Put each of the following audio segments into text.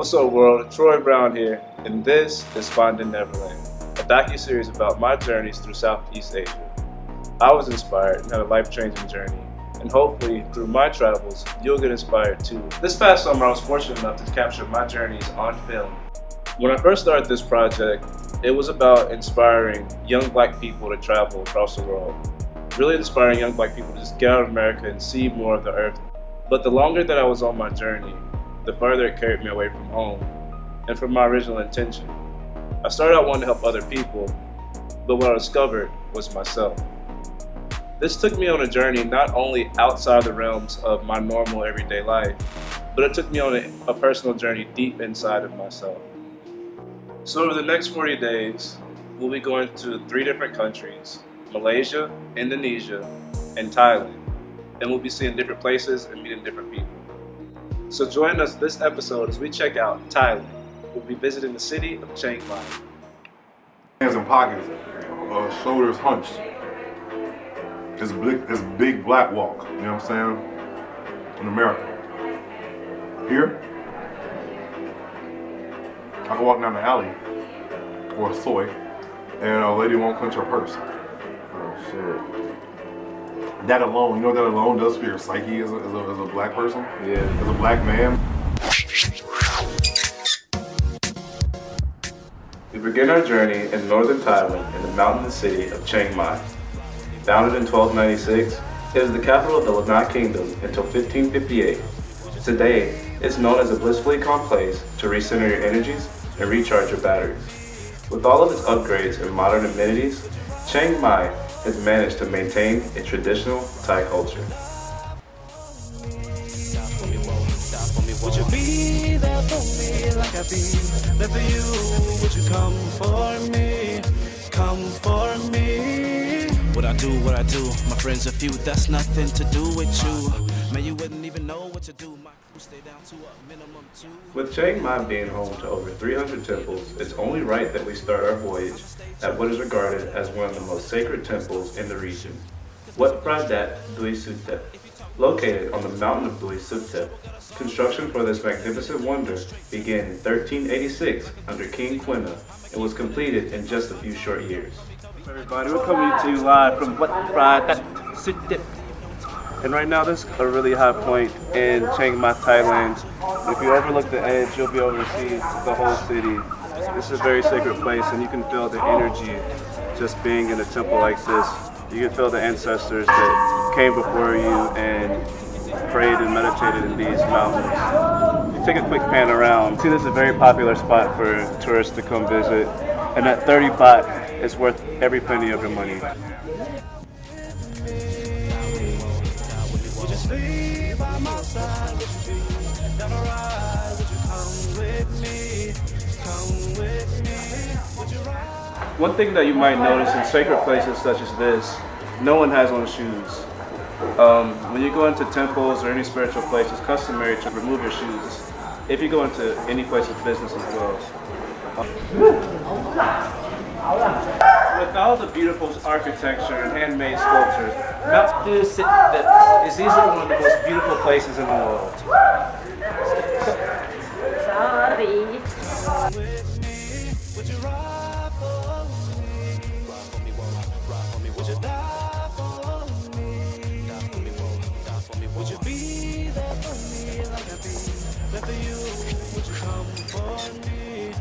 What's up world, Troy Brown here, and this is Finding Neverland, a docu-series about my journeys through Southeast Asia. I was inspired and had a life-changing journey, and hopefully through my travels, you'll get inspired too. This past summer I was fortunate enough to capture my journeys on film. When I first started this project, it was about inspiring young black people to travel across the world. Really inspiring young black people to just get out of America and see more of the earth. But the longer that I was on my journey, the further it carried me away from home and from my original intention. I started out wanting to help other people, but what I discovered was myself. This took me on a journey not only outside the realms of my normal everyday life, but it took me on a personal journey deep inside of myself. So over the next 40 days, we'll be going to 3 different countries: Malaysia, Indonesia, and Thailand. And we'll be seeing different places and meeting different people. So join us this episode as we check out Thailand. We'll be visiting the city of Chiang Mai. Hands in pockets, shoulders hunched. It's a big black walk, you know what I'm saying? In America. Here, I can walk down the alley or a soy and a lady won't clench her purse. Oh shit. That alone, you know what that alone does for your psyche as a black person? Yeah. As a black man. We begin our journey in northern Thailand in the mountainous city of Chiang Mai. Founded in 1296, it is the capital of the Lanka Kingdom until 1558. Today, it's known as a blissfully calm place to recenter your energies and recharge your batteries. With all of its upgrades and modern amenities, Chiang Mai has managed to maintain a traditional Thai culture. Would you be there for me like I've been there for you? Would you come for me? Come for me. What I do, my friends are few, that's nothing to do with you. Man, you wouldn't even know what to do. My crew stay down to a minimum 2. With Chiang Mai being home to over 300 temples, it's only right that we start our voyage at what is regarded as one of the most sacred temples in the region, Wat Phra Dui Suthep. Located on the mountain of Dui Suthep, construction for this magnificent wonder began in 1386 under King Quina and was completed in just a few short years. Everybody, we're coming to you live from Wat Phra Dui Suthep. And right now this is a really high point in Chiang Mai, Thailand. If you overlook the edge, you'll be able to see the whole city. This is a very sacred place and you can feel the energy just being in a temple like this. You can feel the ancestors that came before you and prayed and meditated in these mountains. You take a quick pan around. See, this is a very popular spot for tourists to come visit. And that 30 baht is worth every penny of your money. One thing that you might notice in sacred places such as this, no one has on shoes. When you go into temples or any spiritual place, it's customary to remove your shoes if you go into any place of business as well. With all the beautiful architecture and handmade sculptures, Mount Dui Suthep is easily one of the most beautiful places in the world. Would you be there for me like I've been there for you? Would you come for me?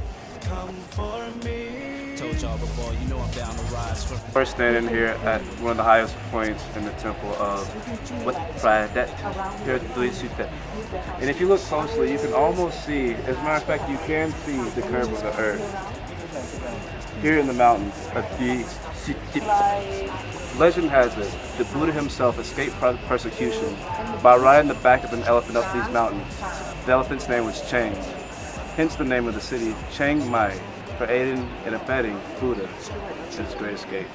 Come for me. Told y'all before, you know I'm down to rise from. We're standing here at one of the highest points in the temple of Wat Phra Dui Suthep. And if you look closely, you can almost see, as a matter of fact, you can see the curve of the earth. Here in the mountains of Dui Suthep. Legend has it that Buddha himself escaped persecution by riding the back of an elephant up these mountains. The elephant's name was Chang, hence the name of the city, Chiang Mai, for aiding and abetting Buddha in his great escape.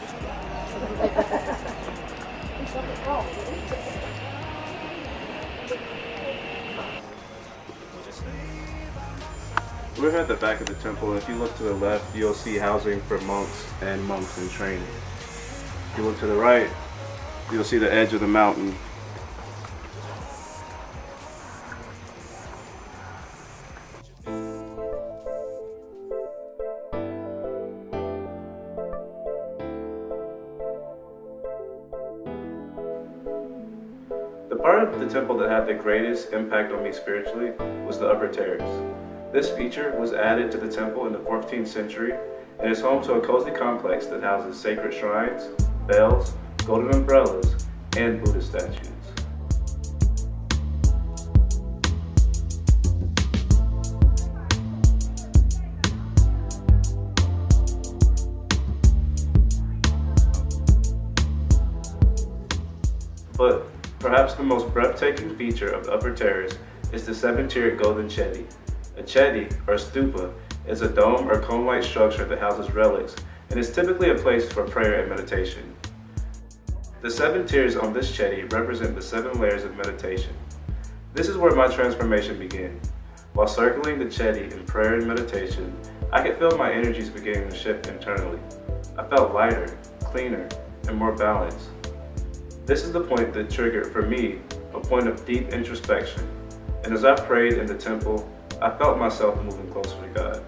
We're here at the back of the temple, and if you look to the left, you'll see housing for monks and monks in training. If you look to the right, you'll see the edge of the mountain. The part of the temple that had the greatest impact on me spiritually was the upper terrace. This feature was added to the temple in the 14th century and is home to a cozy complex that houses sacred shrines, bells, golden umbrellas, and Buddha statues. But perhaps the most breathtaking feature of the upper terrace is the 7-tiered golden chedi. A chedi, or stupa, is a dome or cone-like structure that houses relics and is typically a place for prayer and meditation. The 7 tiers on this chedi represent the 7 layers of meditation. This is where my transformation began. While circling the chedi in prayer and meditation, I could feel my energies beginning to shift internally. I felt lighter, cleaner, and more balanced. This is the point that triggered, for me, a point of deep introspection. And as I prayed in the temple, I felt myself moving closer to God.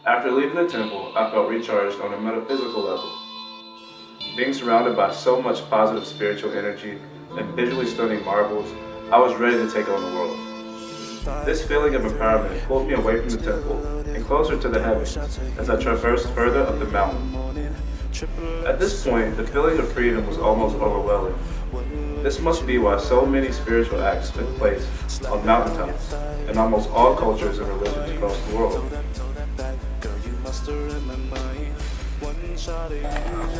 After leaving the temple, I felt recharged on a metaphysical level. Being surrounded by so much positive spiritual energy and visually stunning marbles, I was ready to take on the world. This feeling of empowerment pulled me away from the temple and closer to the heavens as I traversed further up the mountain. At this point, the feeling of freedom was almost overwhelming. This must be why so many spiritual acts took place on mountaintops in almost all cultures and religions across the world.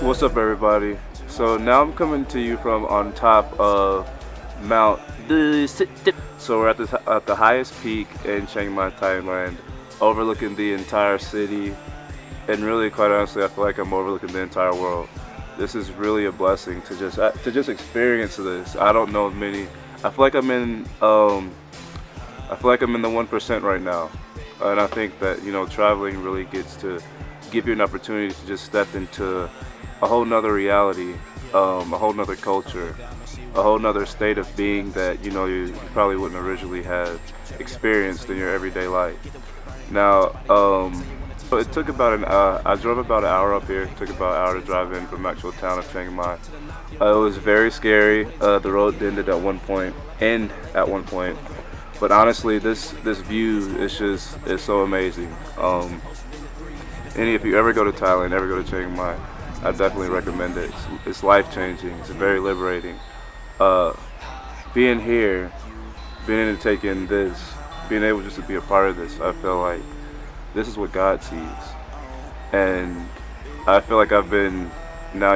What's up, everybody? So now I'm coming to you from on top of Mount So we're at the highest peak in Chiang Mai, Thailand, overlooking the entire city, and really, quite honestly, I feel like I'm overlooking the entire world. This is really a blessing to just experience this. I don't know many. I feel like I'm in the 1% right now, and I think that traveling really gets to give you an opportunity to just step into a whole nother reality, a whole nother culture, a whole nother state of being that you probably wouldn't originally have experienced in your everyday life. Now, it took about I drove about an hour up here. It took about an hour to drive in from actual town of Chiang Mai. It was very scary. The road ended at one point, but honestly, this view is so amazing. And if you ever go to Thailand, ever go to Chiang Mai, I definitely recommend it. It's life-changing. It's very liberating. Being here, being able to take in this, being able just to be a part of this, I feel like this is what God sees. And I feel like I've been now,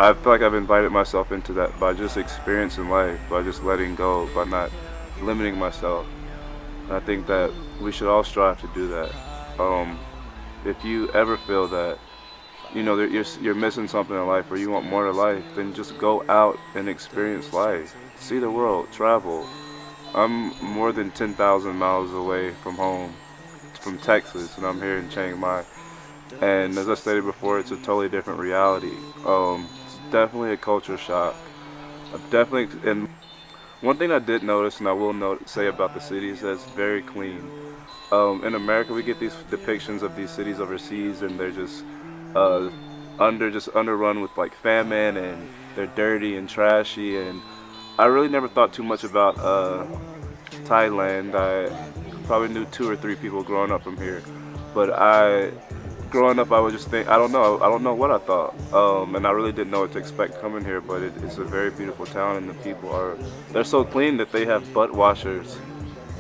I feel like I've invited myself into that by just experiencing life, by just letting go, by not limiting myself. And I think that we should all strive to do that. If you ever feel that, you know, that you're missing something in life or you want more to life, then just go out and experience life. See the world, travel. I'm more than 10,000 miles away from home, from Texas, and I'm here in Chiang Mai. And as I stated before, it's a totally different reality. It's definitely a culture shock. And one thing I did notice, and I will say about the city, is that it's very clean. In America, we get these depictions of these cities overseas, and they're just underrun with like famine, and they're dirty and trashy. And I really never thought too much about Thailand. I probably knew 2 or 3 people growing up from here, but growing up, I would just think, I don't know what I thought, and I really didn't know what to expect coming here. But it's a very beautiful town, and the people they're so clean that they have butt washers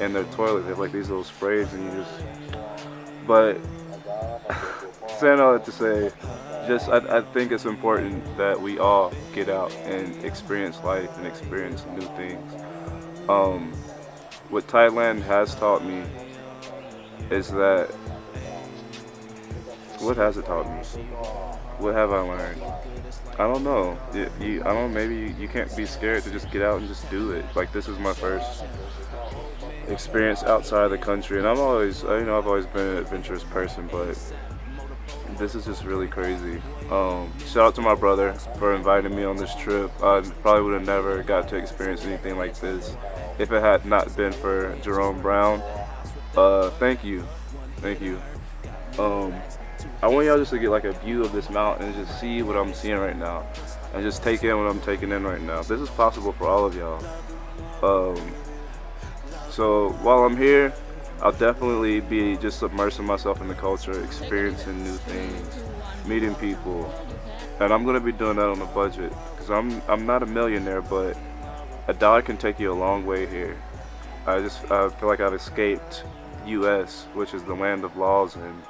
in their toilet. They have like these little sprays, and you just. But saying all that to say, I think it's important that we all get out and experience life and experience new things. What Thailand has taught me is that. What has it taught me? What have I learned? I don't know. I don't know. Maybe you can't be scared to just get out and just do it. Like, this is my first experience outside of the country, and I've always been an adventurous person, but this is just really crazy. Shout out to my brother for inviting me on this trip. I probably would have never got to experience anything like this if it had not been for Jerome Brown. Thank you. I want y'all just to get like a view of this mountain and just see what I'm seeing right now, and just take in what I'm taking in right now. This is possible for all of y'all. So while I'm here, I'll definitely be just submersing myself in the culture, experiencing new things, meeting people, and I'm gonna be doing that on a budget, because I'm not a millionaire, but $1 can take you a long way here. I feel like I've escaped U.S., which is the land of laws, and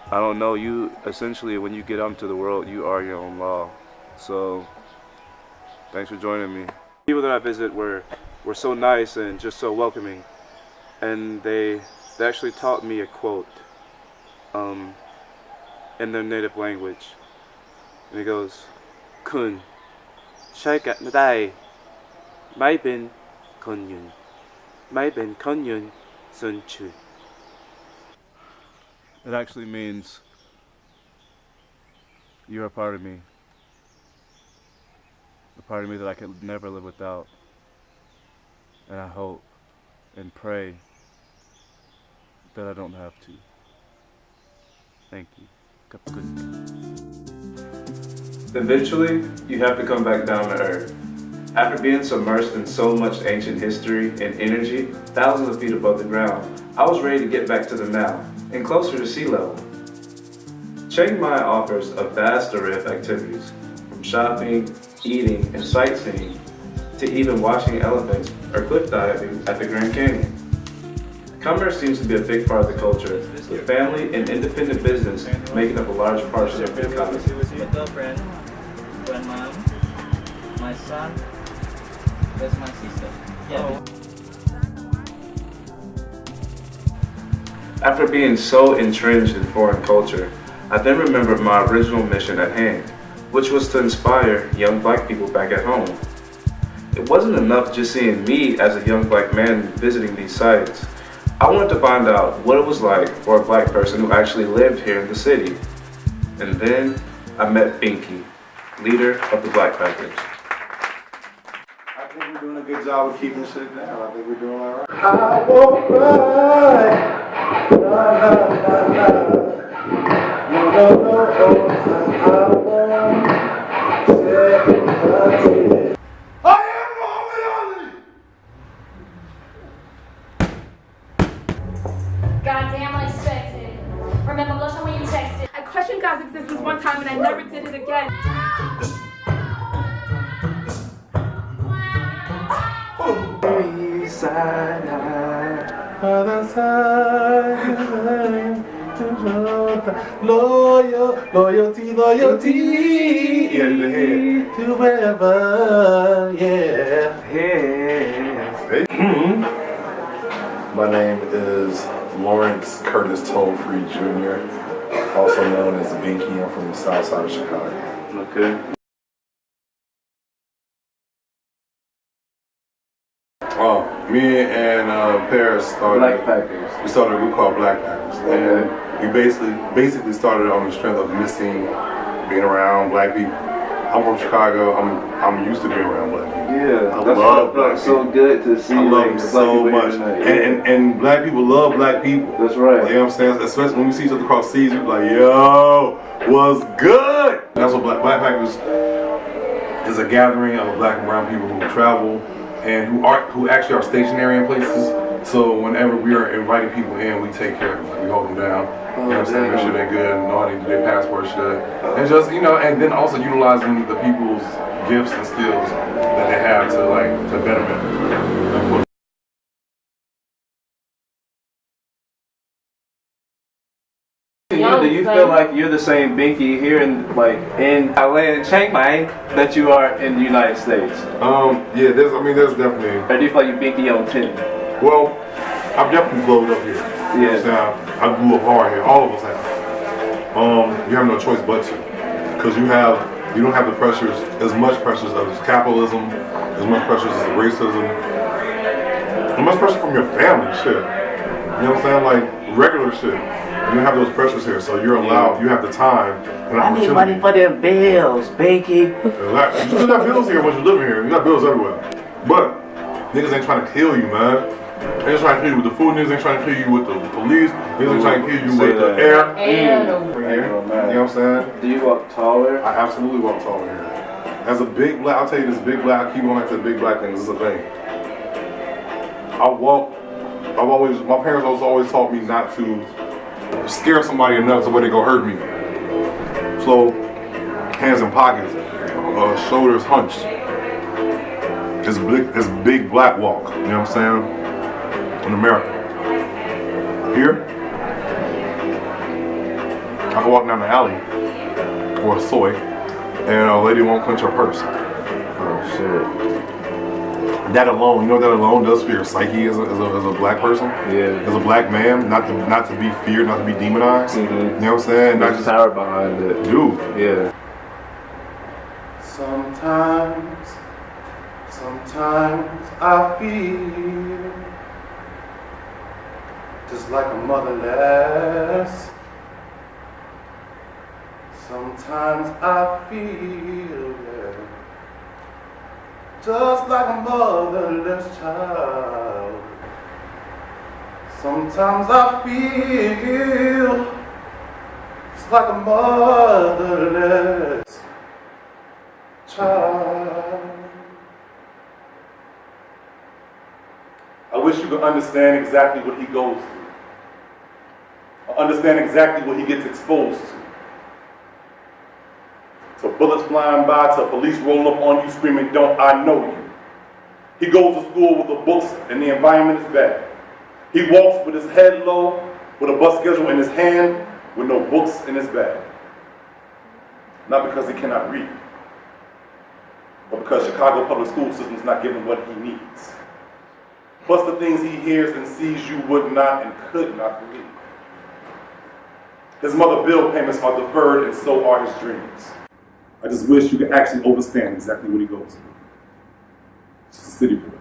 I don't know, you essentially, when you get out into the world, you are your own law. So thanks for joining me. People that I visit were so nice and just so welcoming, and they actually taught me a quote in their native language, and it goes, "Kunใช้กะไม่ได้ไม่เป็นคนยืนไม่เป็นคนยืนส่วนชื่อ." It actually means you're a part of me. A part of me that I could never live without. And I hope and pray that I don't have to. Thank you. Eventually, you have to come back down to earth. After being submersed in so much ancient history and energy, thousands of feet above the ground, I was ready to get back to the now, and closer to sea level. Chiang Mai offers a vast array of activities, from shopping, eating, and sightseeing, to even watching elephants or cliff diving at the Grand Canyon. Commerce seems to be a big part of the culture, with family and independent business making up a large portion of the economy. My girlfriend, grandmom, my son, that's my sister. Yeah. After being so entrenched in foreign culture, I then remembered my original mission at hand, which was to inspire young black people back at home. It wasn't enough just seeing me as a young black man visiting these sites. I wanted to find out what it was like for a black person who actually lived here in the city. And then I met Binky, leader of the Black Panthers. I think we're doing a good job of keeping shit down. I think we're doing all right. I won't cry. No, no, no, no. No, no, no, I won't shed a tear. I am Muhammad Ali! Goddamn unexpected. Remember blushing when you texted. I questioned God's existence one time and I never did it again. Other side, loyalty. Yeah, the head. To wherever, yeah. Hey. My name is Lawrence Curtis Tollfree Jr., also known as Binky. I'm from the south side of Chicago. Okay. Me and Paris started. Black Packers. We started a group called Black Packers, and we basically started on the strength of being around black people. I'm from Chicago. I'm used to being around black people. Yeah, I that's love why it's so good to see. I love like, them the so black much, people here tonight. and black people love black people. That's right. You know what I'm saying? Especially when we see each other across seas, we be like, "Yo, what's good?" That's what Black Packers is, a gathering of black and brown people who travel and who actually are stationary in places. So whenever we are inviting people in, we take care of them. We hold them down. You know what I'm saying? Make sure they're good, know how to do their passport shit. And just, and then also utilizing the people's gifts and skills that they have to betterment. Do you feel like you're the same Binky here in Thailand, Chiang Mai, that you are in the United States? Yeah, there's definitely. Or do you feel like you're Binky on 10? Well, I've definitely glowed up here. You know what I'm saying? I grew up hard here. All of us have. You have no choice but to, because you don't have the pressures, as much pressures of capitalism, as much pressures as racism, as much pressure from your family, shit. You know what I'm saying? Like regular shit. You don't have those pressures here, so you're allowed. You have the time and I need money for them bills, Binky. You still got bills here once you live here. You got bills everywhere. But niggas ain't trying to kill you, man. They ain't trying to kill you with the food. Niggas ain't trying to kill you with the police. Niggas ain't trying to kill you with the air. You know what I'm saying? Do you walk taller? I absolutely walk taller here. As a big black, I'll tell you this big black. I keep going back to the big black thing. This is a thing. My parents always taught me not to scare somebody enough to where they go hurt me. So, hands in pockets, shoulders hunched. It's big black walk, you know what I'm saying? In America. Here, I can walk down the alley or a soy, and a lady won't clench her purse. Oh shit. That alone, you know what that alone does for your psyche as a black person? Yeah. As a black man, not to be feared, not to be demonized. Mm-hmm. You know what I'm saying? There's power behind it. Dude. Yeah. Sometimes I feel just like a motherless. Sometimes I feel, just like a motherless child. Sometimes I feel just like a motherless child. I wish you could understand exactly what he goes through. Understand exactly what he gets exposed to. To bullets flying by, to police rolling up on you screaming, "Don't I know you?" He goes to school with the books and the environment is bad. He walks with his head low, with a bus schedule in his hand, with no books in his bag. Not because he cannot read, but because Chicago public school system is not giving what he needs. Plus the things he hears and sees you would not and could not believe. His mother bill payments are deferred and so are his dreams. I just wish you could actually understand exactly what he goes through. Just a city boy.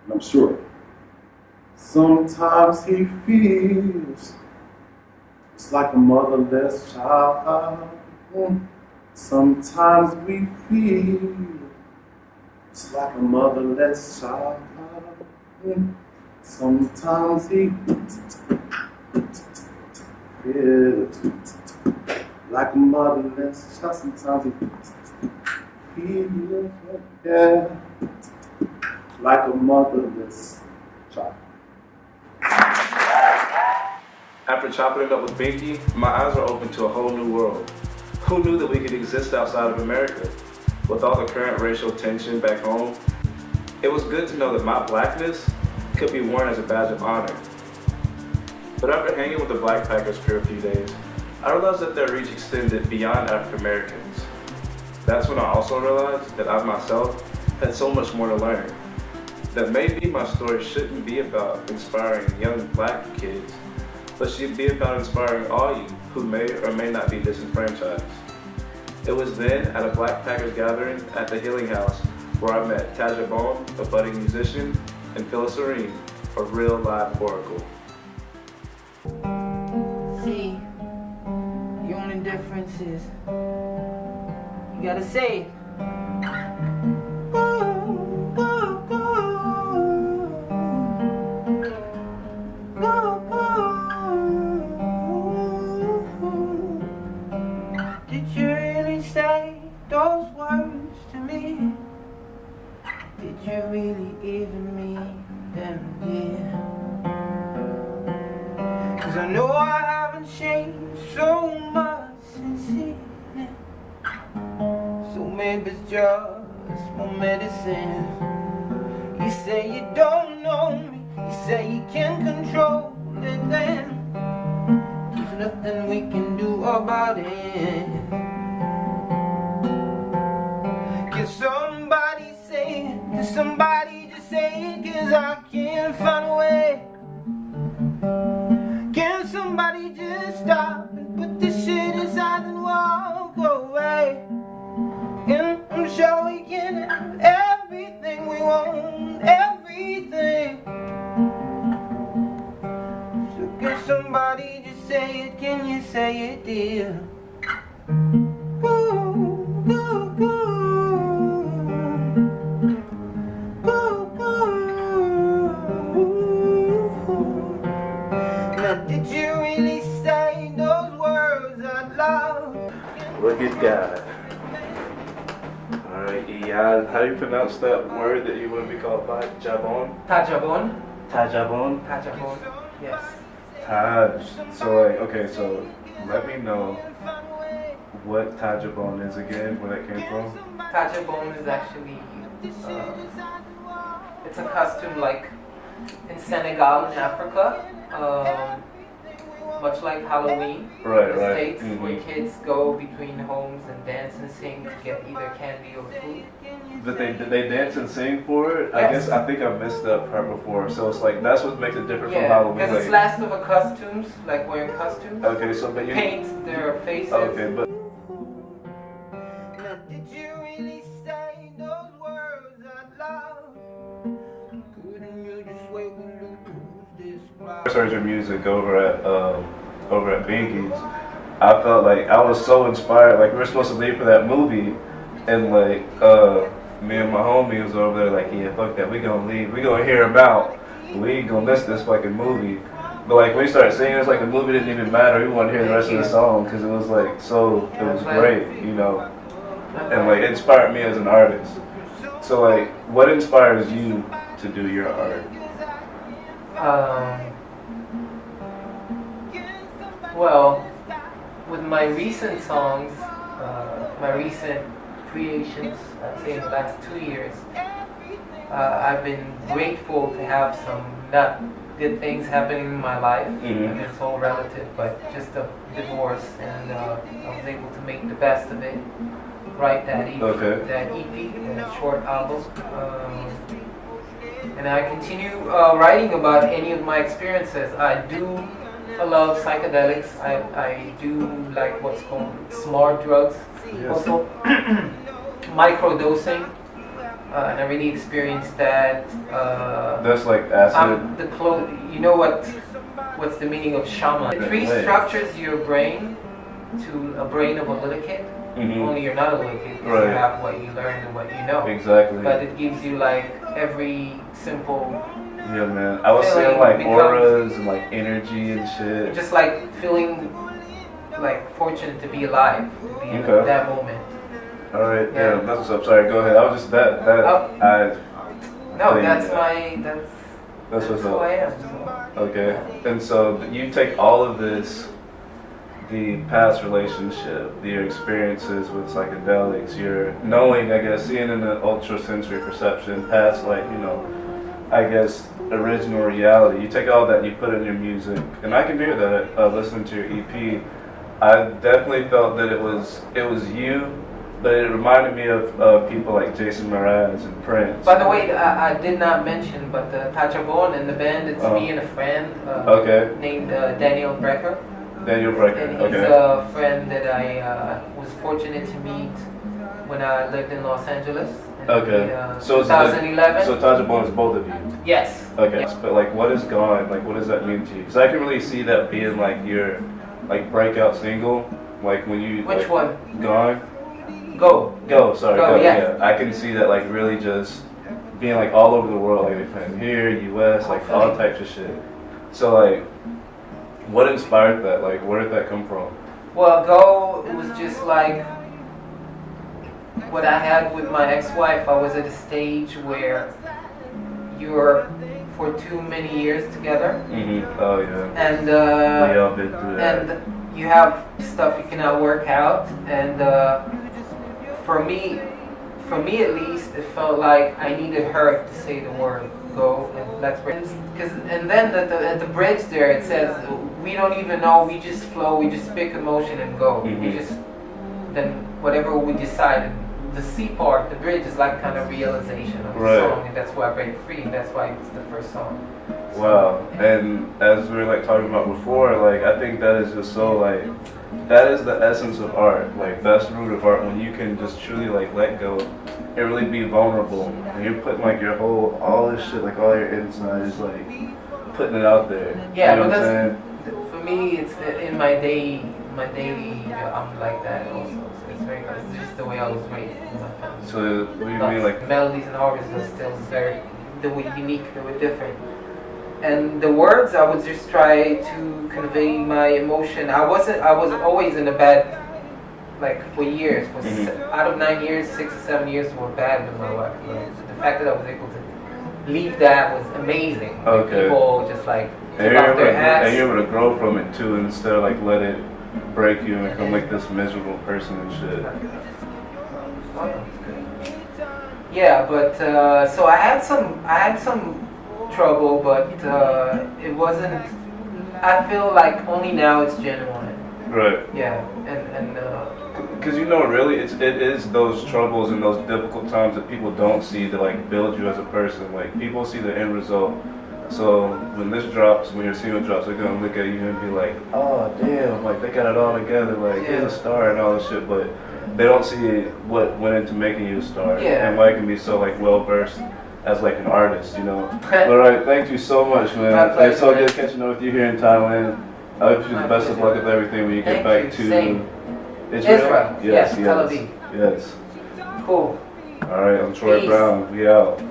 And I'm sure. Sometimes he feels just like a motherless child. Sometimes we feel just like a motherless child. Sometimes he feels like a motherless child. Sometimes he feels like a motherless child. After chopping it up with Binky, my eyes were open to a whole new world. Who knew that we could exist outside of America? With all the current racial tension back home, it was good to know that my blackness could be worn as a badge of honor. But after hanging with the Black Packers for a few days, I realized that their reach extended beyond African Americans. That's when I also realized that I myself had so much more to learn. That maybe my story shouldn't be about inspiring young black kids, but should be about inspiring all you who may or may not be disenfranchised. It was then at a Black Packers gathering at the Healing House where I met Taja Bone, a budding musician, and Phyllis Serene, a real live oracle. See, the only difference is you gotta say it. Did you really say those words to me? Did you really even mean them, dear? 'Cause I know I haven't changed so much since then. So maybe it's just more medicine. You say you don't know me, you say you can't control it then. There's nothing we can do about it. Can somebody say it? Can somebody just say it? 'Cause I can't find a way. Can somebody just stop and put this shit aside and walk away? And I'm sure we can have everything we want, everything. So can somebody just say it? Can you say it, dear? Ooh, ooh, ooh. Ooh, ooh. Now did you really say those words out loud? Look at God. Alright, Iyad, how do you pronounce that word that you want to be called by? Jabon? Taja Bone. Tajabon? Taja Bone. Yes. Taj. So like, okay, so let me know what Tajabon is again, where that came from. Taja Bone is actually it's a costume like in Senegal in Africa, much like Halloween Right, in the right. States, Mhm. where kids go between homes and dance and sing to get either candy or food. But they dance and sing for it? I Yes. guess I think I missed that part before. So it's like that's what makes it different from Yeah, Halloween. because it's Like, last of a costumes, like wearing costumes, okay, so but you paint their faces. okay, but Now, did you really say those words out loud? Couldn't you just wait and lose this crowd? I heard your music over at Binky's. I felt like I was so inspired. Like we were supposed to leave for that movie, and like me and my homie was over there like, yeah, fuck that, we gonna leave, we gonna hear him out, we ain't gonna miss this fucking movie. But like when we started singing, it's like the movie didn't even matter. We wanted to hear the rest of the song because it was like so, it was great, you know, and like it inspired me as an artist. So like, what inspires you to do your art? Well, with my recent songs, my recent creations, I'd say in the last 2 years, I've been grateful to have some not good things happening in my life. I mean, it's all relative, but just a divorce, and I was able to make the best of it, write that EP, that short album. And I continue writing about any of my experiences. I love psychedelics. I do like what's called smart drugs. Yes. Also, microdosing. And I really experienced that. That's like acid. You know what's the meaning of shaman? It restructures your brain to a brain of a little kid. Only you're not a little kid because you have what you learned and what you know. Exactly. But it gives you like every simple. Yeah, man. I was seeing like auras and like energy and shit. Just like feeling like fortunate to be alive, to be in that moment. All right, yeah, that's what's up. Sorry, go ahead. I was just that's what's up. who I am. So. Okay, and so you take all of this, the past relationship, your experiences with psychedelics, your knowing, I guess, seeing in the ultra sensory perception, past like, you know, I guess original reality. You take all that and you put it in your music, and I can hear that listening to your EP. I definitely felt that it was you, but it reminded me of people like Jason Mraz and Prince. By the way, I did not mention, but Tachabon and the band, it's me and a friend named Daniel Brecker. Daniel Brecker, and he's a friend that I was fortunate to meet when I lived in Los Angeles. So 2011. So Tachabon is both of you? Yes. Okay, Yes. but like what is Gone? Like what does that mean to you? Because I can really see that being like your breakout single, like when you... Which one? Gone? Go. Sorry, yeah. I can see that like really just being like all over the world, like they're playing here, US, like all types of shit. So like, what inspired that? Like, where did that come from? Well, Go, it was just like what I had with my ex-wife. I was at a stage where you're for too many years together. Oh yeah. And we all been through that. And you have stuff you cannot work out. And for me at least, it felt like I needed her to say the word go and let's break. And then at the bridge there it says we don't even know, we just flow, we just pick emotion and go. We just then whatever we decide. The C part, the bridge is like kind of realization of the song, and that's why I Break Free. That's why it's the first song. Wow, and as we were like talking about before, like I think that is just so like that is the essence of art. Like that's the root of art, when you can just truly like let go and really be vulnerable, and you're putting like your whole all this shit, like all your inside is like putting it out there. Yeah, you know but what I'm saying? for me, it's in my daily I'm like that also. So it's very good. It's just the way I was raised in my family. So what do you mean, like melodies and harmonies are still very unique, they were different. And the words, I would just try to convey my emotion. I was always in a bad, like for years, out of 9 years, 6 or 7 years were bad in my life. The fact that I was able to leave that was amazing. Okay. People just like and you're able to grow from it too, instead of like let it break you and become like this miserable person and shit. Yeah, but so I had some trouble, but it wasn't. I feel like only now it's genuine. Right. Yeah, and because really it is those troubles and those difficult times that people don't see that like build you as a person. Like people see the end result. So when this drops, when your single drops, they're gonna look at you and be like, oh damn, like they got it all together, like he's a star and all this shit, but they don't see what went into making you a star and why you can be so like well versed as like an artist, you know. All right, thank you so much, man. It's so good catching up with you here in Thailand. I wish you the best of luck with everything when you get back to Israel. Yes, Tel Aviv. Yes. Cool. All right, I'm Troy Brown. We out.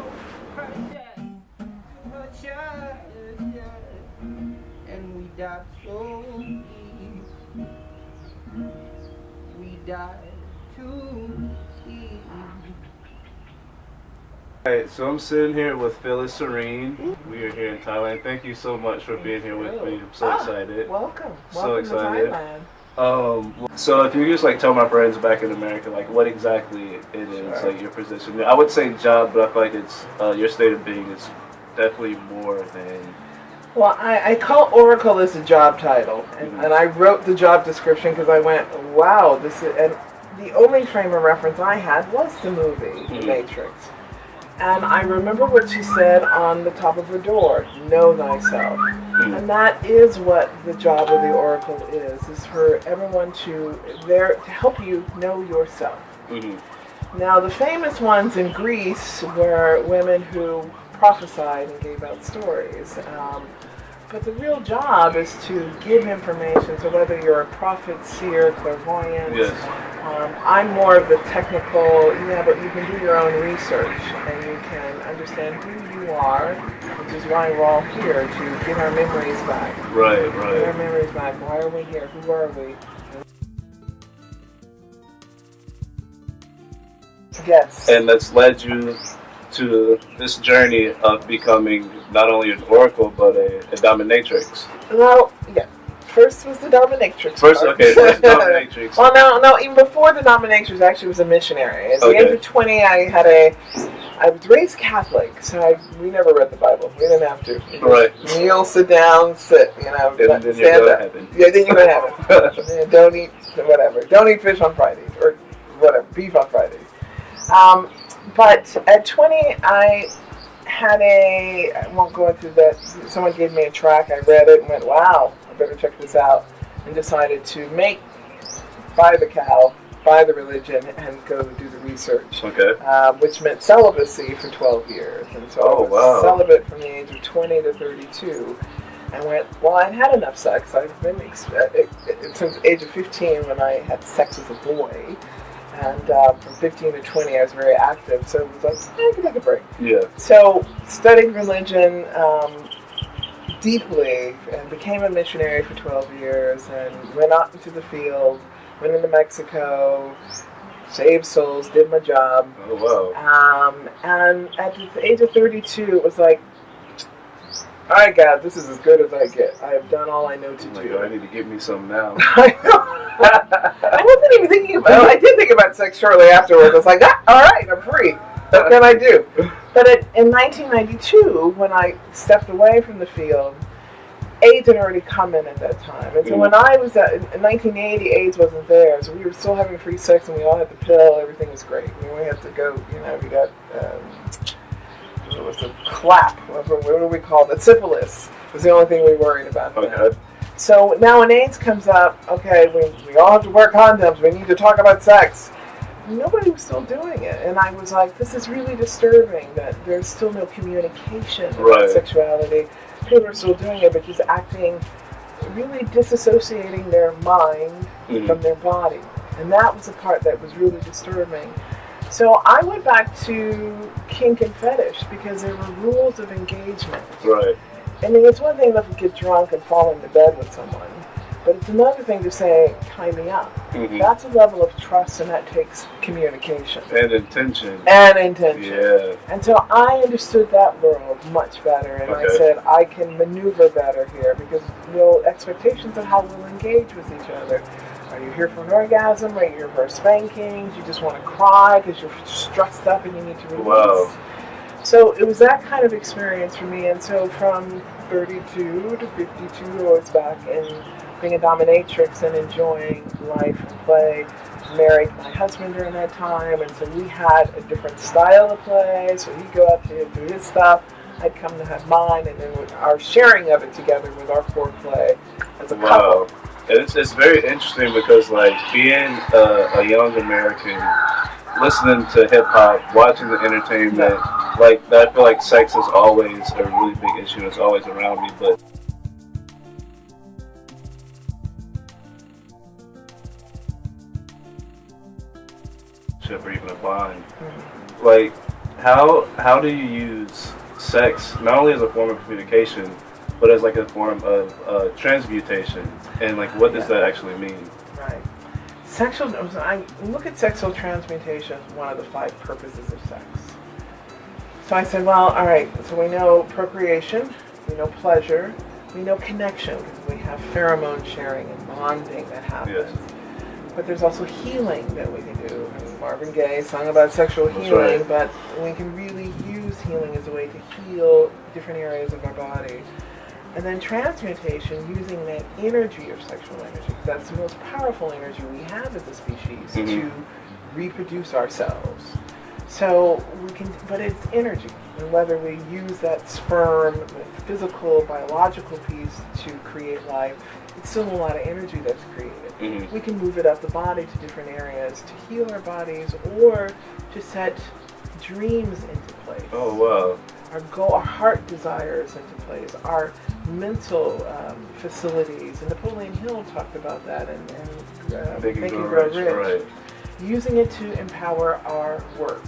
Alright, so I'm sitting here with Phyllis Serene. We are here in Thailand. Thank you so much for being here with me. I'm so excited. Welcome. So excited. To Thailand. So if you just like tell my friends back in America like what exactly it is, like your position. I would say job, but I feel like it's your state of being is definitely more than. Well, I call Oracle as a job title, and I wrote the job description because I went, wow, this is, and the only frame of reference I had was the movie, The Matrix. And I remember what she said on the top of her door, know thyself. And that is what the job of the Oracle is for everyone to help you know yourself. Now, the famous ones in Greece were women who prophesied and gave out stories. But the real job is to give information. So whether you're a prophet, seer, clairvoyant, I'm more of the technical, but you can do your own research and you can understand who you are, which is why we're all here, to get our memories back. Right. Get our memories back. Why are we here? Who are we? Yes. And that's led you to this journey of becoming not only an oracle but a dominatrix. Well, yeah. First was the dominatrix. First dominatrix. Well, no. Even before the dominatrix, I actually was a missionary. At the age of 20, I had I was raised Catholic, so we never read the Bible. We didn't have to. Right. Kneel, sit down, sit. You know, Then you stand go up. to heaven. Yeah, then you go to heaven. Yeah, don't eat whatever. Don't eat fish on Fridays or whatever. Beef on Fridays. But at 20, I won't go into that. Someone gave me a track. I read it and went, wow, I better check this out. And decided to buy the cow, buy the religion, and go do the research. Okay. Which meant celibacy for 12 years. And so I was celibate from the age of 20 to 32. And went, well, I've had enough sex. I've been, since the age of 15 when I had sex as a boy. And from 15 to 20, I was very active. So it was like, I can take a break. Yeah. So studied religion deeply and became a missionary for 12 years and went out into the field, went into Mexico, saved souls, did my job. Oh, wow. And at the age of 32, it was like, all right, God, this is as good as I get. I have done all I know to do. I need to give me some now. I wasn't even thinking about it. I did think about sex shortly afterwards. I was like, all right, I'm free. What can I do? But in 1992, when I stepped away from the field, AIDS had already come in at that time. And so when I was in 1980, AIDS wasn't there. So we were still having free sex and we all had the pill. Everything was great. I mean, we had to go, we got... it was a clap. What do we call it? Syphilis was the only thing we worried about. Okay. So now when AIDS comes up, okay, we all have to wear condoms. We need to talk about sex. Nobody was still doing it. And I was like, this is really disturbing that there's still no communication about sexuality. People are still doing it, but just acting, really disassociating their mind from their body. And that was the part that was really disturbing. So I went back to kink and fetish because there were rules of engagement. Right. I mean, it's one thing to get drunk and fall into bed with someone, but it's another thing to say, tie me up. That's a level of trust, and that takes communication. And intention. Yeah. And so I understood that world much better, and I said, I can maneuver better here because expectations of how we'll engage with each other. Are you here for an orgasm? Are you here for a spanking? Do you just want to cry because you're stressed up and you need to release? Wow. So it was that kind of experience for me. And so from 32 to 52, I was back in being a dominatrix and enjoying life and play. Married my husband during that time. And so we had a different style of play. So he'd go out to do his stuff. I'd come to have mine. And then our sharing of it together with our foreplay as a couple. It's very interesting because, like, being a young American, listening to hip-hop, watching the entertainment, like, I feel like sex is always a really big issue. It's always around me, but or even a bond. Like, how do you use sex not only as a form of communication, but as like a form of transmutation, and like what does that actually mean? Right. I look at sexual transmutation as one of the 5 purposes of sex. So I said, well, all right, so we know procreation, we know pleasure, we know connection, because we have pheromone sharing and bonding that happens. But there's also healing that we can do. Marvin Gaye sung about sexual healing, but we can really use healing as a way to heal different areas of our body. And then transmutation, using that energy of sexual energy, that's the most powerful energy we have as a species to reproduce ourselves. So we can, but it's energy. And whether we use that sperm, the physical, biological piece to create life, it's still a lot of energy that's created. We can move it up the body to different areas to heal our bodies or to set dreams into place. Oh, wow. Our heart desires into place, our mental facilities. And Napoleon Hill talked about that in Think and Grow Rich. Right. Using it to empower our work.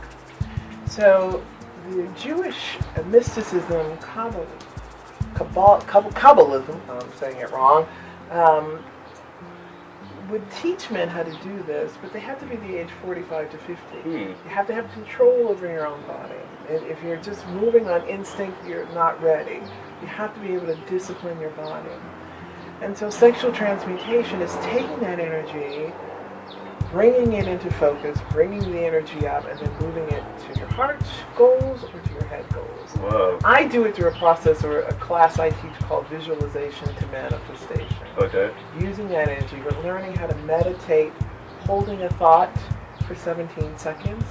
So the Jewish mysticism, Kabbalism, I'm saying it wrong, would teach men how to do this, but they have to be the age 45 to 50. You have to have control over your own body. And if you're just moving on instinct, you're not ready. You have to be able to discipline your body. And so sexual transmutation is taking that energy bringing it into focus, bringing the energy up, and then moving it to your heart goals or to your head goals. Wow. I do it through a process or a class I teach called visualization to manifestation. Okay. Using that energy, but learning how to meditate, holding a thought for 17 seconds,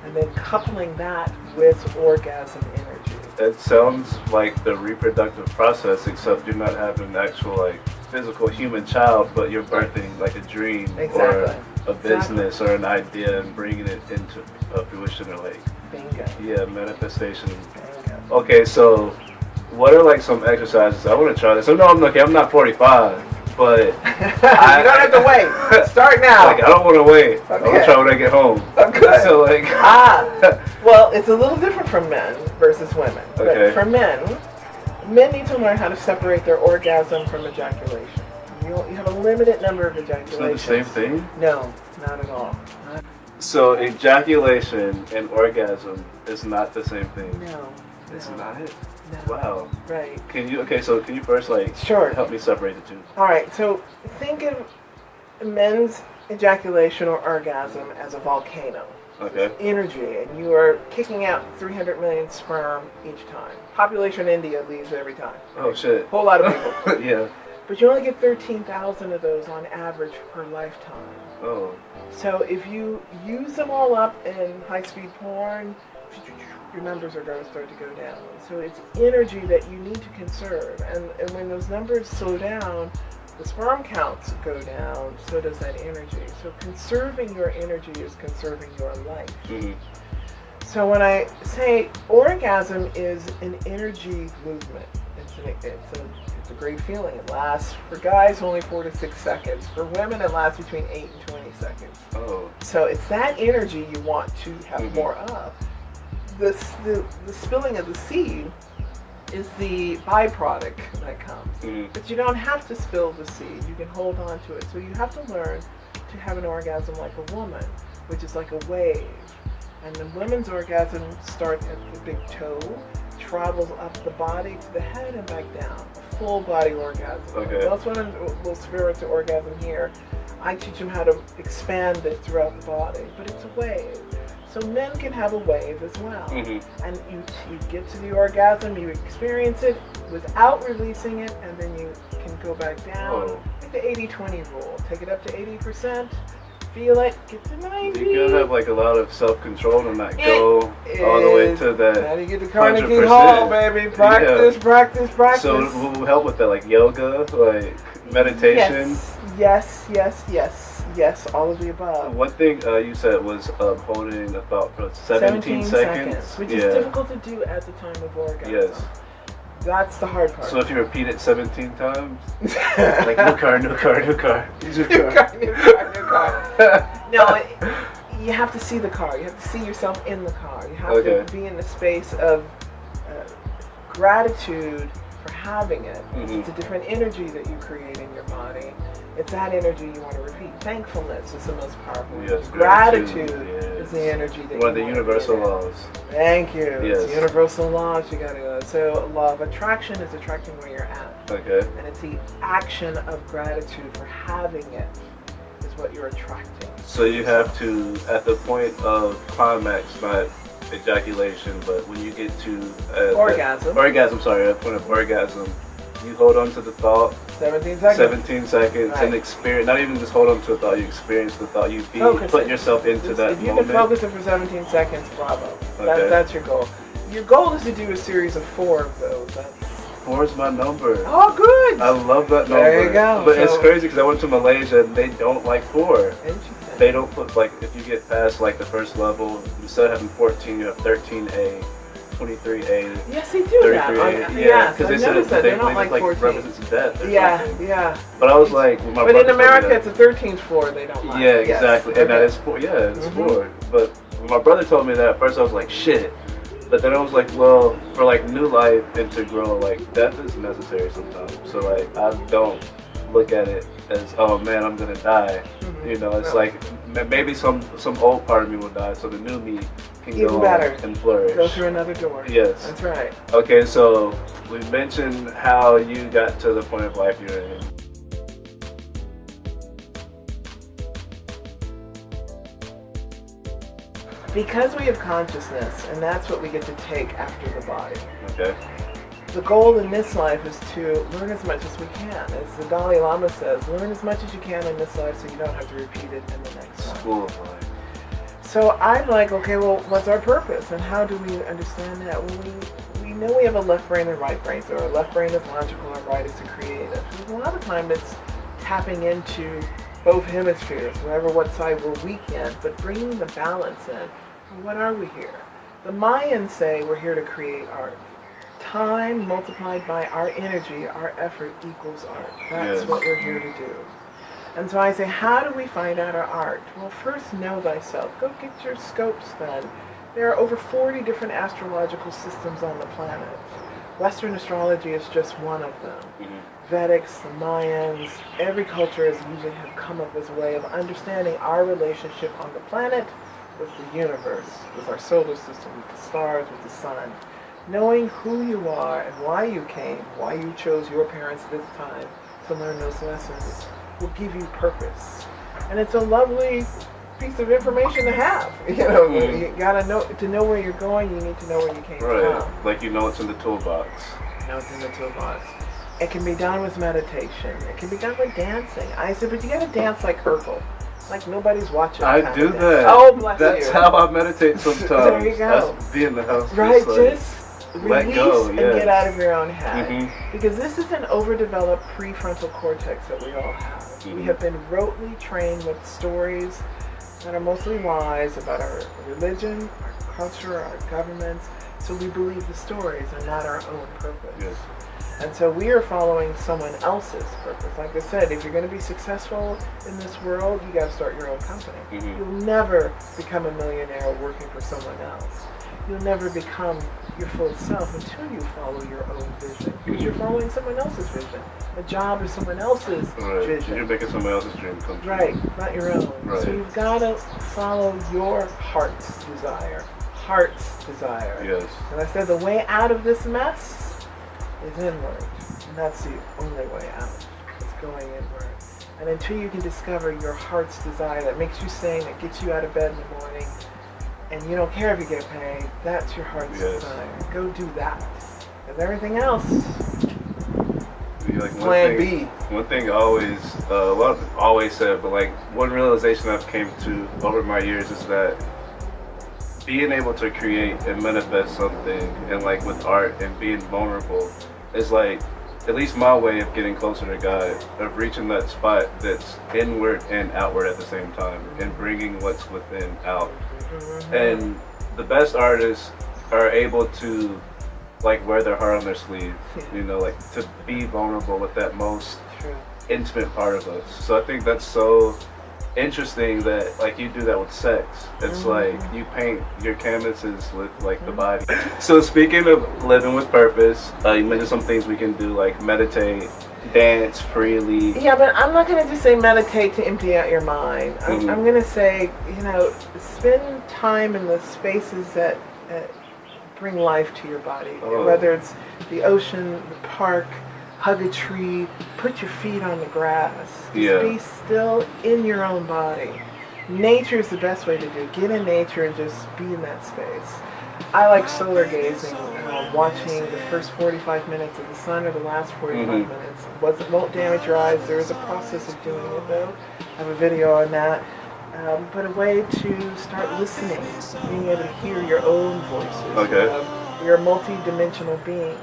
and then coupling that with orgasm energy. It sounds like the reproductive process, except you're not having an actual like physical human child, but you're birthing like a dream Exactly. or a business or an idea and bringing it into fruition or like Bingo. manifestation. Bingo. Okay, so what are like some exercises? I want to try this. So no, I'm not 45, but You don't have to wait. Start now. like I don't want to wait. I want Okay. to try when I get home. Okay. So like Well, it's a little different from men versus women. Okay. But for men need to learn how to separate their orgasm from ejaculation. You have a limited number of it's not ejaculations. the same thing. No, not at all. So ejaculation and orgasm is not the same thing. No. It's no, not it. No. Wow. Right. Can you first like Sure. help me separate the two? All right. So think of men's ejaculation or orgasm as a volcano. Okay. Energy, and you are kicking out 300 million sperm each time. Population India leaves every time. Oh shit. Whole lot of people. Yeah. But you only get 13,000 of those on average per lifetime. Oh. So if you use them all up in high-speed porn, your numbers are going to start to go down. So it's energy that you need to conserve. And when those numbers slow down, the sperm counts go down, so does that energy. So conserving your energy is conserving your life. Mm-hmm. So when I say orgasm is an energy movement, it's a great feeling. It lasts, for guys, only 4 to 6 seconds. For women, it lasts between 8 and 20 seconds. Oh. So it's that energy you want to have more of. The spilling of the seed is the byproduct that comes. Mm-hmm. But you don't have to spill the seed. You can hold on to it. So you have to learn to have an orgasm like a woman, which is like a wave. And the women's orgasm starts at the big toe, travels up the body to the head and back down. A full body orgasm. Okay. Most women will experience the orgasm here. I teach them how to expand it throughout the body, but it's a wave. So men can have a wave as well. Mm-hmm. And you get to the orgasm, you experience it without releasing it, and then you can go back down. Oh. Like the 80-20 rule. Take it up to 80%, feel it, get to 90. You gotta have like a lot of self-control and not go all the way to that. How do you get the Carnegie 100%. Hall, baby? Practice, practice, practice. So what will help with that? Like yoga, like meditation? Yes, all of the above. One thing you said was holding a thought for 17 seconds. Which is difficult to do at the time of orgasm. Yes. That's the hard part. So if you repeat it 17 times, like new car. New car. No, you have to see the car. You have to see yourself in the car. You have to be in the space of gratitude for having it. Mm-hmm. It's a different energy that you create in your body. It's that energy you want to repeat. Thankfulness is the most powerful. Yes, gratitude yes. is the energy that One of the you want universal to get in. laws. Thank you. Yes. It's universal laws. You gotta go. So law of attraction is attracting where you're at. Okay. And it's the action of gratitude for having it is what you're attracting. So you have to, at the point of climax, not ejaculation, but when you get to Orgasm. at the point of orgasm, you hold on to the thought 17 seconds. 17 seconds Right. and experience, not even just hold on to a thought, you experience the thought, you Focus put it. yourself into that If you moment. can focus it for 17 seconds, bravo. Okay. That's your goal. Your goal is to do a series of 4 of those. That's 4 is my number. oh, good. I love that number. There you go. But it's So- crazy because I went to Malaysia and they don't like 4. Interesting. They don't put, like, if you get past like the first level, instead of having 14, you have 13A, 23A, Yes, they do that. 33A. Yes, because I they said noticed that. they They don't believe like it like 14. represents death or Yeah, something. yeah. But I was like, when my But in brother told me America, that- it's the 13th floor they don't like. yeah, Yes. exactly. And that is 4. Yeah, it's Mhm. 4. But when my brother told me that, at first I was like, shit. But then I was like, well, for like new life and to grow, like death is necessary sometimes. So like I don't look at it as, oh man, I'm gonna die. Mhm. You know, it's No. like maybe some old part of me will die, so the new me can Even go better. on and flourish. Go through another door. Yes. That's right. Okay, so we mentioned how you got to the point of life you're in. because we have consciousness, and that's what we get to take after the body. Okay. The goal in this life is to learn as much as we can. As the Dalai Lama says, learn as much as you can in this life so you don't have to repeat it in the next life. School of life. So I'm like, okay, well, what's our purpose? And how do we understand that? Well, we know we have a left brain and right brain. So our left brain is logical, our right is the creative. So a lot of time it's tapping into both hemispheres, whatever what side we're weak in, but bringing the balance in. What are we here? The Mayans say we're here to create art. Time multiplied by our energy, our effort equals art. That's what we're here to do. And so I say, how do we find out our art? Well, first know thyself. Go get your scopes done. There are over 40 different astrological systems on the planet. Western astrology is just one of them. Vedics, the Mayans, every culture has usually have come up with a way of understanding our relationship on the planet with the universe, with our solar system, with the stars, with the sun. Knowing who you are and why you came, why you chose your parents this time to learn those lessons will give you purpose. And it's a lovely piece of information to have. You know, you gotta know, to know where you're going, you need to know where you came from. Like you know it's in the toolbox. You know it's in the toolbox. It can be done with meditation. It can be done with dancing. I said, but you gotta dance like Urkel. Like nobody's watching. I do that. Oh, bless That's you. how I meditate sometimes. There you go. That's be in the house. Right, just release go, and get out of your own head. Mm-hmm. Because this is an overdeveloped prefrontal cortex that we all have. Mm-hmm. We have been rotely trained with stories that are mostly lies about our religion, our culture, our governments. So we believe the stories are not our own purpose. Yes. And so we are following someone else's purpose. Like I said, if you're going to be successful in this world, you got to start your own company. Mm-hmm. You'll never become a millionaire working for someone else. You'll never become your full self until you follow your own vision. Because you're following someone else's vision. A job is someone else's vision. You're making someone else's dream come true. Right, not your own. Right. So you've got to follow your heart's desire. Heart's desire. Yes. And I said the way out of this mess is inward. And that's the only way out. It's going inward. And until you can discover your heart's desire that makes you sing, that gets you out of bed in the morning, and you don't care if you get paid, that's your heart's desire. Go do that. Because everything else, like plan B. One thing I always, a lot of people always said, but like one realization I've came to over my years is that being able to create and manifest something, and like with art and being vulnerable, is like at least my way of getting closer to God, of reaching that spot that's inward and outward at the same time, and bringing what's within out. And the best artists are able to like wear their heart on their sleeve, you know, like to be vulnerable with that most intimate part of us. So I think that's so interesting that like you do that with sex. It's like you paint your canvases with like the body. So speaking of living with purpose, you mentioned some things we can do like meditate, dance freely. Yeah, but I'm not going to just say meditate to empty out your mind. I'm going to say, you know, spend time in the spaces that bring life to your body. Whether it's the ocean, the park, hug a tree, put your feet on the grass. Just be still in your own body. Nature is the best way to do it. Get in nature and just be in that space. I like solar gazing, watching the first 45 minutes of the sun or the last 45 minutes. Won't damage your eyes. There is a process of doing it though. I have a video on that. But a way to start listening, being able to hear your own voices. We are multi-dimensional beings.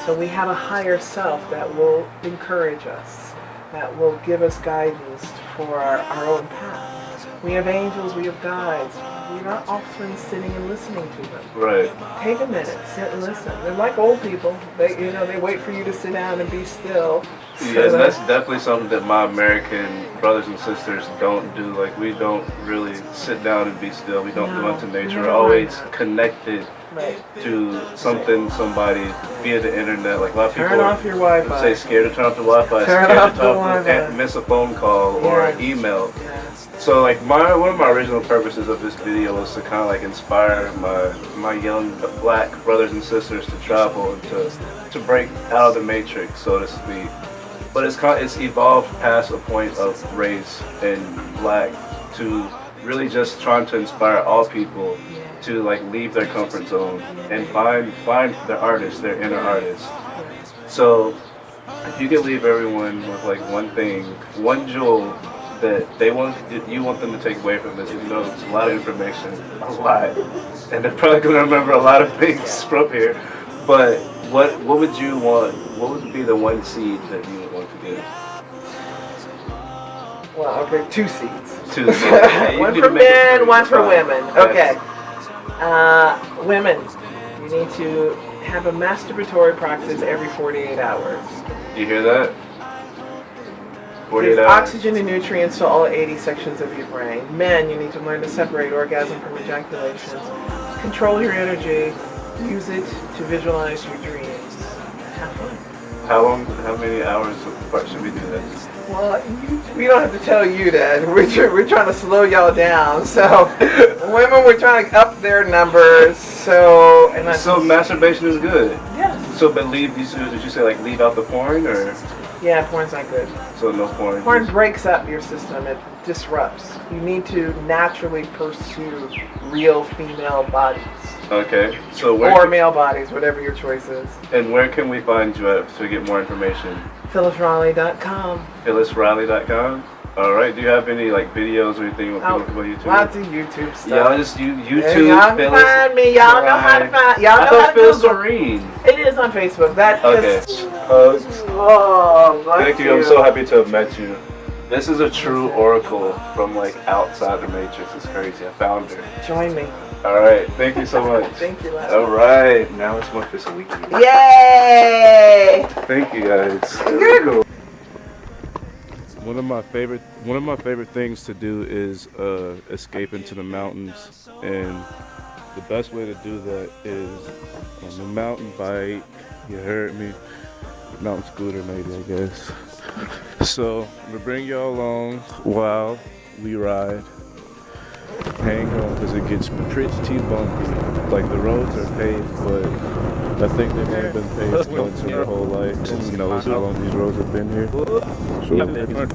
So we have a higher self that will encourage us, that will give us guidance for our own path. We have angels, we have guides. We're not often sitting and listening to them. Right. Take a minute, sit and listen. They're like old people. They wait for you to sit down and be still. Yes, that's definitely something that my American brothers and sisters don't do. Like we don't really sit down and be still. We don't go into nature. We're always connected to something, somebody via the internet. Like a lot of people turn off your Wi-Fi. Say scared to turn off the Wi-Fi, scared to miss a phone call or an email. So like one of my original purposes of this video was to kind of like inspire my young black brothers and sisters to travel and to break out of the matrix, so to speak. But it's evolved past a point of race and black to really just trying to inspire all people to like leave their comfort zone and find their artist, their inner artist. So if you could leave everyone with like one thing, one jewel that you want them to take away from this, even though it's a lot of information, a lot, and they're probably gonna remember a lot of things from here. But what would you want? What would be the one seed that you would want to give? Well, okay, 2 seeds. 2 seeds. Yeah, one for men, one for women. Okay. Women, you need to have a masturbatory practice every 48 hours. You hear that? 48 Gives hours. oxygen and nutrients to all 80 sections of your brain. Men, you need to learn to separate orgasm from ejaculations. Control your energy. Use it to visualize your dreams. Have fun. How many hours apart should we do that? Well, we don't have to tell you that. We're trying to slow y'all down. So, women, we're trying to up their numbers. So Masturbation is good. Yeah. So, but did you say like leave out the porn or? Yeah, porn's not good. So no porn. Porn breaks up your system. It disrupts. You need to naturally pursue real female bodies. Okay. So or male bodies, whatever your choice is. And where can we find you at to get more information? PhyllisRaleigh.com. PhyllisRaleigh.com. All right. Do you have any like videos or anything with people on YouTube? Lots of YouTube stuff. Y'all just YouTube. Hey, y'all can find me. Y'all know how to find. Y'all know how to Phil Google. Serene. It is on Facebook. That okay. Thank you. I'm so happy to have met you. This is a true oracle from like outside the Matrix. It's crazy. I found her. Join me. All right. Thank you so much. Thank you. All right. Now it's One Fist a Week. Yay! Thank you guys. Cool. One of my favorite things to do is escape into the mountains, and the best way to do that is on a mountain bike. You heard me, mountain scooter maybe, I guess. So I'm gonna bring y'all along while we ride. Hang on, because it gets pretty bumpy. Like the roads are paved, but I think they may have been paved once in their whole life. Who knows how long these roads have been here? So hang on.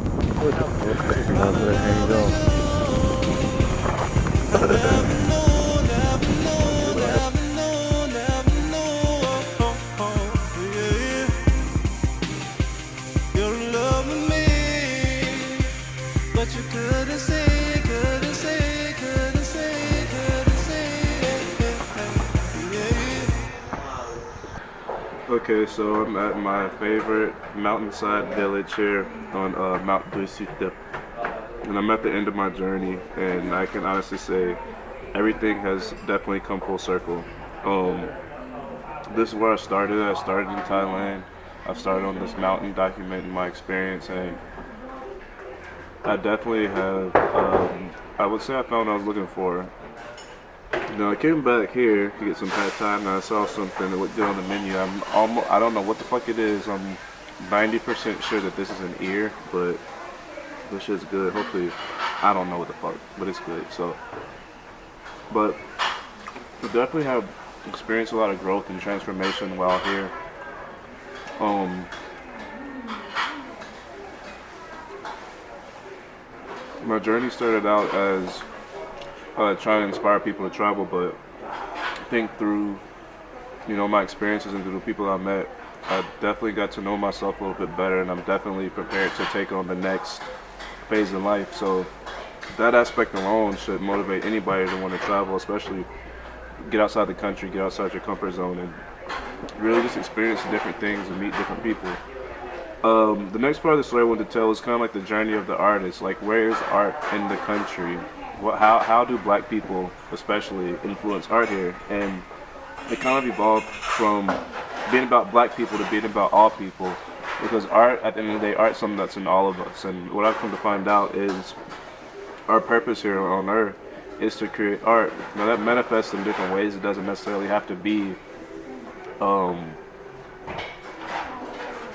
Okay, so I'm at my favorite mountainside village here on Mount Duisite, and I'm at the end of my journey, and I can honestly say everything has definitely come full circle. This is where I started. I started in Thailand. I started on this mountain documenting my experience, and I definitely have, I would say I found what I was looking for. You know, I came back here to get some pad thai, and I saw something that looked good on the menu. I don't know what the fuck it is. I'm 90% sure that this is an ear, but this shit's good. Hopefully, I don't know what the fuck, but it's good. So, but I definitely have experienced a lot of growth and transformation while here. My journey started out as trying to inspire people to travel, but I think through, you know, my experiences and through the people I met, I definitely got to know myself a little bit better, and I'm definitely prepared to take on the next phase in life. So that aspect alone should motivate anybody to want to travel, especially get outside the country, get outside your comfort zone, and really just experience different things and meet different people. The next part of the story I wanted to tell is kind of like the journey of the artist. Like, where is art in the country? How do black people especially influence art here? And it kind of evolved from being about black people to being about all people, because art, at the end of the day, art is something that's in all of us. And what I've come to find out is our purpose here on earth is to create art. Now that manifests in different ways. It doesn't necessarily have to be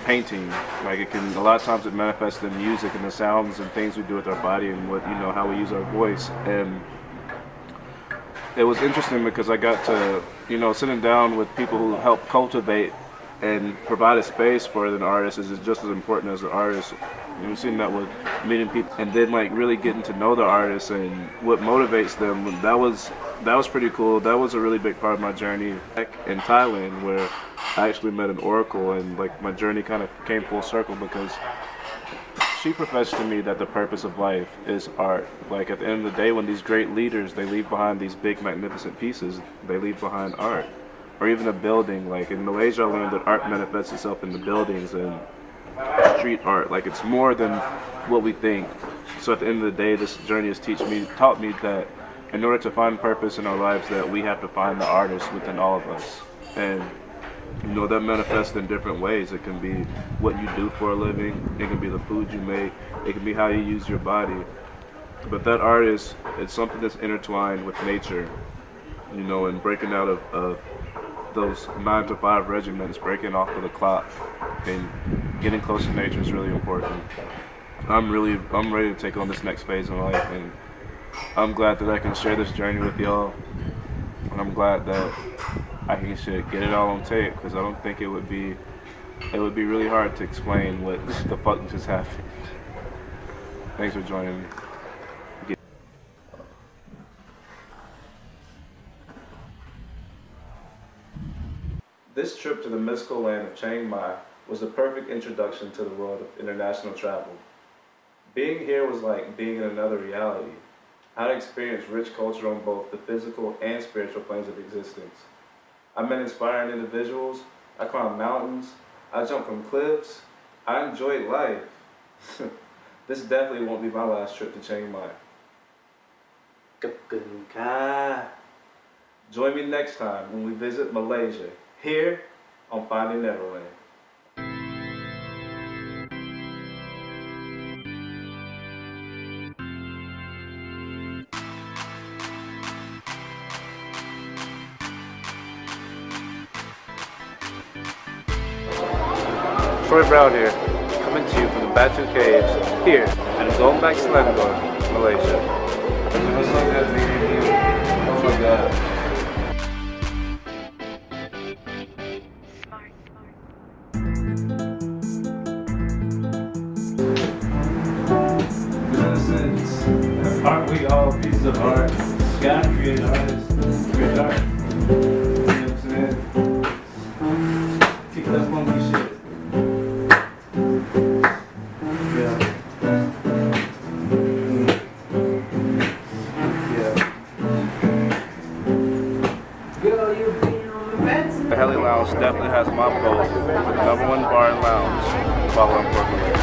painting. Like, it can, a lot of times it manifests in music and the sounds and things we do with our body and what, you know, how we use our voice. And it was interesting because I got to, you know, sitting down with people who help cultivate and provide a space for an artist is just as important as the artist. We've seen that with meeting people, and then like really getting to know the artist and what motivates them. That was pretty cool. That was a really big part of my journey back in Thailand, where I actually met an oracle, and like my journey kind of came full circle because she professed to me that the purpose of life is art. Like at the end of the day, when these great leaders, they leave behind these big magnificent pieces, they leave behind art. Or even a building. Like in Malaysia, I learned that art manifests itself in the buildings and street art. Like it's more than what we think. So at the end of the day, this journey has taught me that in order to find purpose in our lives, that we have to find the artist within all of us. And you know, that manifests in different ways. It can be what you do for a living. It can be the food you make. It can be how you use your body. But that art it's something that's intertwined with nature, you know, and breaking out of those 9-to-5 regiments, breaking off of the clock and getting close to nature is really important. I'm ready to take on this next phase in life, and I'm glad that I can share this journey with y'all. And I'm glad that I can get it all on tape, because I don't think it would be really hard to explain what the fuck just happened. Thanks for joining me. This trip to the mystical land of Chiang Mai was the perfect introduction to the world of international travel. Being here was like being in another reality. I experienced rich culture on both the physical and spiritual planes of existence. I met inspiring individuals, I climbed mountains, I jumped from cliffs, I enjoyed life. This definitely won't be my last trip to Chiang Mai. Join me next time when we visit Malaysia, here on Finding Neverland. Troy Brown here, coming to you from the Batu Caves, here at Gombak Selangor, Malaysia. Oh my god. Aren't we all pieces of art? God created artists, created art. You know what I'm saying? Kick that funky shit. Yeah. The Heli Lounge definitely has my vote for the #1 bar and lounge while I'm working.